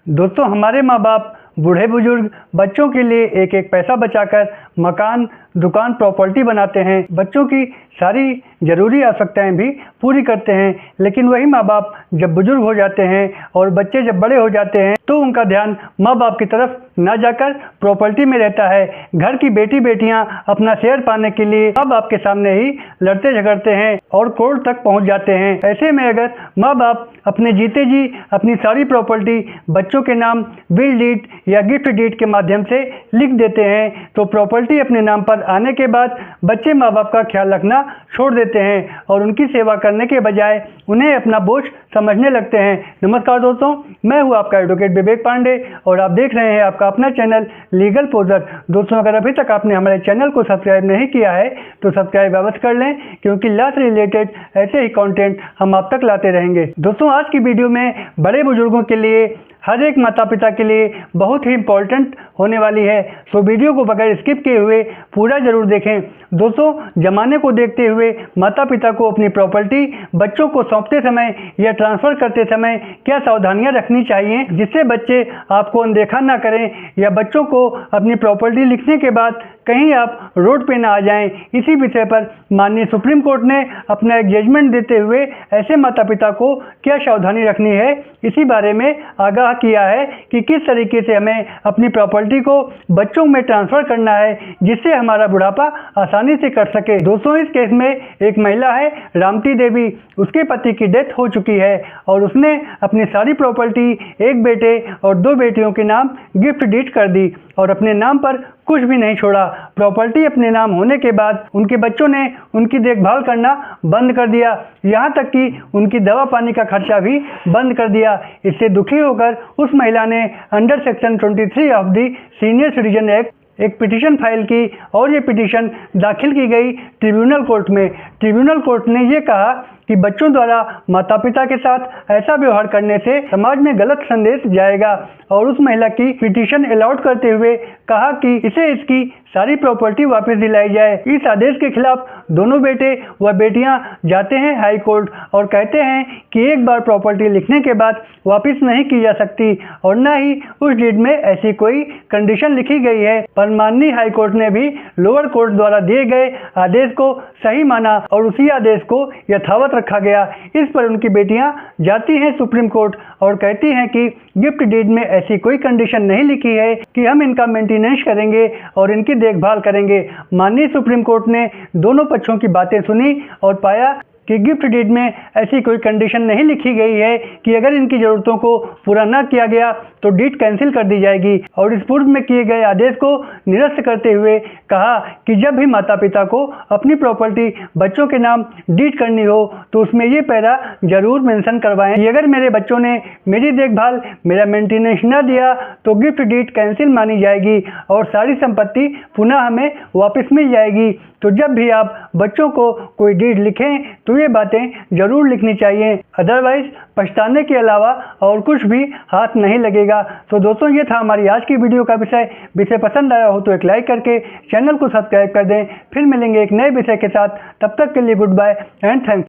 दोस्तों, हमारे माँ बाप बूढ़े बुजुर्ग बच्चों के लिए एक एक पैसा बचाकर मकान, दुकान, प्रॉपर्टी बनाते हैं। बच्चों की सारी ज़रूरी आवश्यकताएं भी पूरी करते हैं। लेकिन वही माँ बाप जब बुजुर्ग हो जाते हैं और बच्चे जब बड़े हो जाते हैं तो उनका ध्यान माँ बाप की तरफ ना जाकर प्रॉपर्टी में रहता है। घर की बेटी बेटियां अपना शेयर पाने के लिए माँ बाप के सामने ही लड़ते झगड़ते हैं और कोर्ट तक पहुँच जाते हैं। ऐसे में अगर माँ बाप अपने जीते जी अपनी सारी प्रॉपर्टी बच्चों के नाम विल डीड या गिफ्ट डीड के माध्यम से लिख देते हैं तो प्रॉपर्टी अपने नाम पर आने के बाद बच्चे माँ बाप का ख्याल रखना छोड़ देते हैं और उनकी सेवा करने के बजाय उन्हें अपना बोझ समझने लगते हैं। नमस्कार दोस्तों, मैं हूँ आपका एडवोकेट विवेक पांडे और आप देख रहे हैं आपका अपना चैनल लीगल पोजर। दोस्तों, अगर अभी तक आपने हमारे चैनल को सब्सक्राइब नहीं किया है तो सब्सक्राइब अवश्य कर लें, क्योंकि लॉ से रिलेटेड ऐसे ही कंटेंट हम आप तक लाते रहेंगे। दोस्तों, आज की वीडियो में बड़े बुजुर्गों के लिए, हर एक माता पिता के लिए बहुत ही इम्पोर्टेंट होने वाली है, सो वीडियो को बगैर स्किप किए हुए पूरा जरूर देखें। दोस्तों, जमाने को देखते हुए माता पिता को अपनी प्रॉपर्टी बच्चों को सौंपते समय या ट्रांसफ़र करते समय क्या सावधानियां रखनी चाहिए जिससे बच्चे आपको अनदेखा ना करें या बच्चों को अपनी प्रॉपर्टी लिखने के बाद कहीं आप रोड पे ना आ जाएं। इसी विषय पर माननीय सुप्रीम कोर्ट ने अपना एक जजमेंट देते हुए ऐसे माता पिता को क्या सावधानी रखनी है इसी बारे में आगाह किया है कि किस तरीके से हमें अपनी प्रॉपर्टी को बच्चों में ट्रांसफ़र करना है जिससे हमारा बुढ़ापा आसानी से कट सके। दोस्तों, इस केस में एक महिला है रामती देवी, उसके पति की डेथ हो चुकी है और उसने अपनी सारी प्रॉपर्टी एक बेटे और दो बेटियों के नाम गिफ्ट डीड कर दी और अपने नाम पर कुछ भी नहीं छोड़ा। प्रॉपर्टी अपने नाम होने के बाद उनके बच्चों ने उनकी देखभाल करना बंद कर दिया, यहाँ तक कि उनकी दवा पानी का खर्चा भी बंद कर दिया। इससे दुखी होकर उस महिला ने under section 23 of the senior citizen act एक पिटीशन फाइल की और ये पिटीशन दाखिल की गई ट्रिब्यूनल कोर्ट में। ट्रिब्यूनल कोर्ट ने ये कहा कि बच्चों द्वारा माता पिता के साथ ऐसा व्यवहार करने से समाज में गलत संदेश जाएगा और उस महिला की पिटीशन अलाउड करते हुए कहा कि इसे इसकी सारी प्रॉपर्टी वापस दिलाई जाए। इस आदेश के खिलाफ दोनों बेटे व बेटियां जाते हैं हाई कोर्ट और कहते हैं कि एक बार प्रॉपर्टी लिखने के बाद वापस नहीं की जा सकती और न ही उस डीड में ऐसी कोई कंडीशन लिखी गई है। पर माननीय हाई कोर्ट ने भी लोअर कोर्ट द्वारा दिए गए आदेश को सही माना और उसी आदेश को यथावत रखा गया। इस पर उनकी बेटियां जाती हैं सुप्रीम कोर्ट और कहती हैं कि गिफ्ट डीड में ऐसी कोई कंडीशन नहीं लिखी है कि हम इनका मेंटेनेंस करेंगे और इनकी देखभाल करेंगे। माननीय सुप्रीम कोर्ट ने दोनों पक्षों की बातें सुनी और पाया कि गिफ्ट डीड में ऐसी कोई कंडीशन नहीं लिखी गई है कि अगर इनकी ज़रूरतों को पूरा न किया गया तो डीड कैंसिल कर दी जाएगी। और इस पूर्व में किए गए आदेश को निरस्त करते हुए कहा कि जब भी माता पिता को अपनी प्रॉपर्टी बच्चों के नाम डीड करनी हो तो उसमें ये पैरा जरूर मेंशन करवाएं कि अगर मेरे बच्चों ने मेरी देखभाल, मेरा मेंटेनेंस न दिया तो गिफ्ट डीड कैंसिल मानी जाएगी और सारी संपत्ति पुनः हमें वापस मिल जाएगी। तो जब भी आप बच्चों को कोई डीड लिखें तो ये बातें जरूर लिखनी चाहिए, अदरवाइज पछताने के अलावा और कुछ भी हाथ नहीं लगेगा। तो दोस्तों, ये था हमारी आज की वीडियो का विषय पसंद आया हो तो एक लाइक करके चैनल को सब्सक्राइब कर दें। फिर मिलेंगे एक नए विषय के साथ, तब तक के लिए गुड बाय एंड थैंक्स।